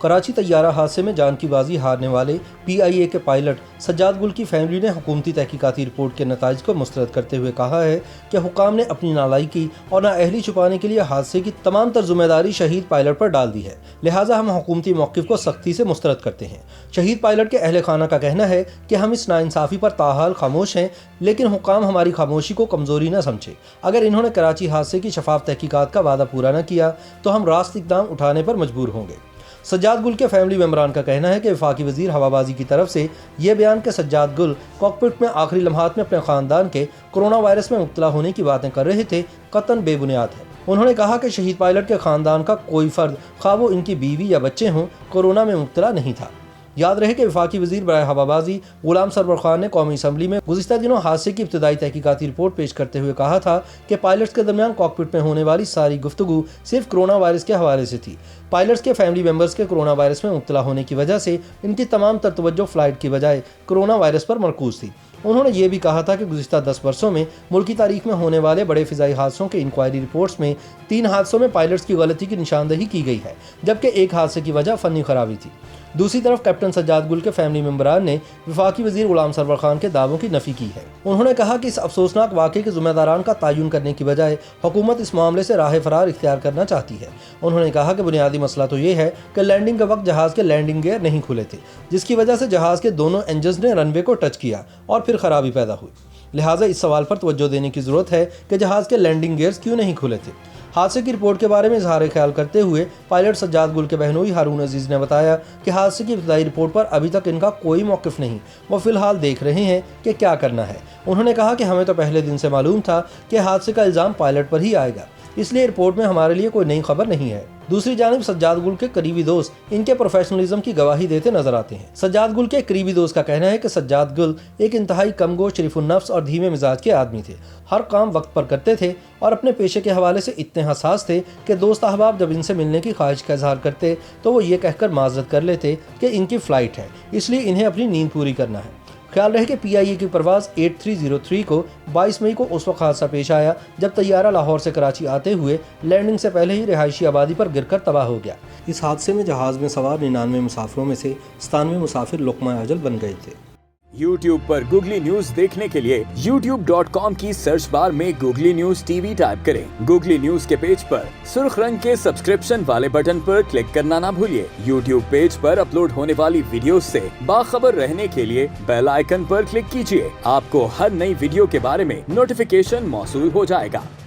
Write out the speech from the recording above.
کراچی طیارہ حادثے میں جان کی بازی ہارنے والے PIA کے پائلٹ سجاد گل کی فیملی نے حکومتی تحقیقاتی رپورٹ کے نتائج کو مسترد کرتے ہوئے کہا ہے کہ حکام نے اپنی نالائکی اور نااہلی چھپانے کے لیے حادثے کی تمام تر ذمہ داری شہید پائلٹ پر ڈال دی ہے، لہٰذا ہم حکومتی موقف کو سختی سے مسترد کرتے ہیں۔ شہید پائلٹ کے اہل خانہ کا کہنا ہے کہ ہم اس ناانصافی پر تاحال خاموش ہیں، لیکن حکام ہماری خاموشی کو کمزوری نہ سمجھے۔ اگر انہوں نے کراچی حادثے کی شفاف تحقیقات کا وعدہ پورا نہ کیا تو ہم راست اقدام اٹھانے پر مجبور ہوں گے۔ سجاد گل کے فیملی ممبران کا کہنا ہے کہ وفاقی وزیر ہوابازی کی طرف سے یہ بیان کہ سجاد گل کاکپٹ میں آخری لمحات میں اپنے خاندان کے کورونا وائرس میں مبتلا ہونے کی باتیں کر رہے تھے، قطعاً بے بنیاد ہے۔ انہوں نے کہا کہ شہید پائلٹ کے خاندان کا کوئی فرد، خواہ وہ ان کی بیوی یا بچے ہوں، کورونا میں مبتلا نہیں تھا۔ یاد رہے کہ وفاقی وزیر برائے ہوابازی غلام سرور خان نے قومی اسمبلی میں گزشتہ دنوں حادثے کی ابتدائی تحقیقاتی رپورٹ پیش کرتے ہوئے کہا تھا کہ پائلٹس کے درمیان کاکپٹ میں ہونے والی ساری گفتگو صرف کورونا وائرس کے حوالے سے تھی۔ پائلٹس کے فیملی ممبرز کے کورونا وائرس میں مبتلا ہونے کی وجہ سے ان کی تمام تر توجہ فلائٹ کی بجائے کورونا وائرس پر مرکوز تھی۔ انہوں نے یہ بھی کہا تھا کہ گزشتہ 10 برسوں میں ملکی تاریخ میں ہونے والے بڑے فضائی حادثوں کے انکوائری رپورٹس میں 3 حادثوں میں پائلٹس کی غلطی کی نشاندہی کی گئی ہے، جبکہ ایک حادثے کی وجہ فنی خرابی تھی۔ دوسری طرف کیپٹن سجاد گل کے فیملی ممبران نے وفاقی وزیر غلام سرور خان کے دعووں کی نفی کی ہے۔ انہوں نے کہا کہ اس افسوسناک واقعے کے ذمہ داران کا تعین کرنے کی بجائے حکومت اس معاملے سے راہ فرار اختیار کرنا چاہتی ہے۔ انہوں نے کہا کہ بنیادی مسئلہ تو یہ ہے کہ لینڈنگ کے وقت جہاز کے لینڈنگ گیئر نہیں کھلے تھے، جس کی وجہ سے جہاز کے دونوں انجنز نے رن وے کو ٹچ کیا اور پھر خرابی پیدا ہوئی۔ لہٰذا اس سوال پر توجہ دینے کی ضرورت ہے کہ جہاز کے لینڈنگ گیئرز کیوں نہیں کھلے تھے۔ حادثے کی رپورٹ کے بارے میں اظہار خیال کرتے ہوئے پائلٹ سجاد گل کے بہنوئی ہارون عزیز نے بتایا کہ حادثے کی ابتدائی رپورٹ پر ابھی تک ان کا کوئی موقف نہیں، وہ فی الحال دیکھ رہے ہیں کہ کیا کرنا ہے۔ انہوں نے کہا کہ ہمیں تو پہلے دن سے معلوم تھا کہ حادثے کا الزام پائلٹ پر ہی آئے گا، اس لیے رپورٹ میں ہمارے لیے کوئی نئی خبر نہیں ہے۔ دوسری جانب سجاد گل کے قریبی دوست ان کے پروفیشنلزم کی گواہی دیتے نظر آتے ہیں۔ سجاد گل کے قریبی دوست کا کہنا ہے کہ سجاد گل ایک انتہائی کم گو، شریف النفس اور دھیمے مزاج کے آدمی تھے، ہر کام وقت پر کرتے تھے اور اپنے پیشے کے حوالے سے اتنے حساس تھے کہ دوست احباب جب ان سے ملنے کی خواہش کا اظہار کرتے تو وہ یہ کہہ کر معذرت کر لیتے کہ ان کی فلائٹ ہے، اس لیے انہیں اپنی نیند پوری کرنا ہے۔ خیال رہے کہ PIA کی پرواز 8303 کو 22 مئی کو اس وقت حادثہ پیش آیا جب طیارہ لاہور سے کراچی آتے ہوئے لینڈنگ سے پہلے ہی رہائشی آبادی پر گر کر تباہ ہو گیا۔ اس حادثے میں جہاز میں سوار 99 مسافروں میں سے 97 مسافر لقمہ اجل بن گئے تھے۔ YouTube پر گوگلی نیوز دیکھنے کے لیے youtube.com کی سرچ بار میں گوگلی نیوز TV ٹائپ کریں۔ گوگلی نیوز کے پیج پر سرخ رنگ کے سبسکرپشن والے بٹن پر کلک کرنا نہ بھولیے۔ YouTube پیج پر اپلوڈ ہونے والی ویڈیوز سے باخبر رہنے کے لیے بیل آئیکن پر کلک کیجیے۔ آپ کو ہر نئی ویڈیو کے بارے میں نوٹیفیکیشن موصول ہو جائے گا۔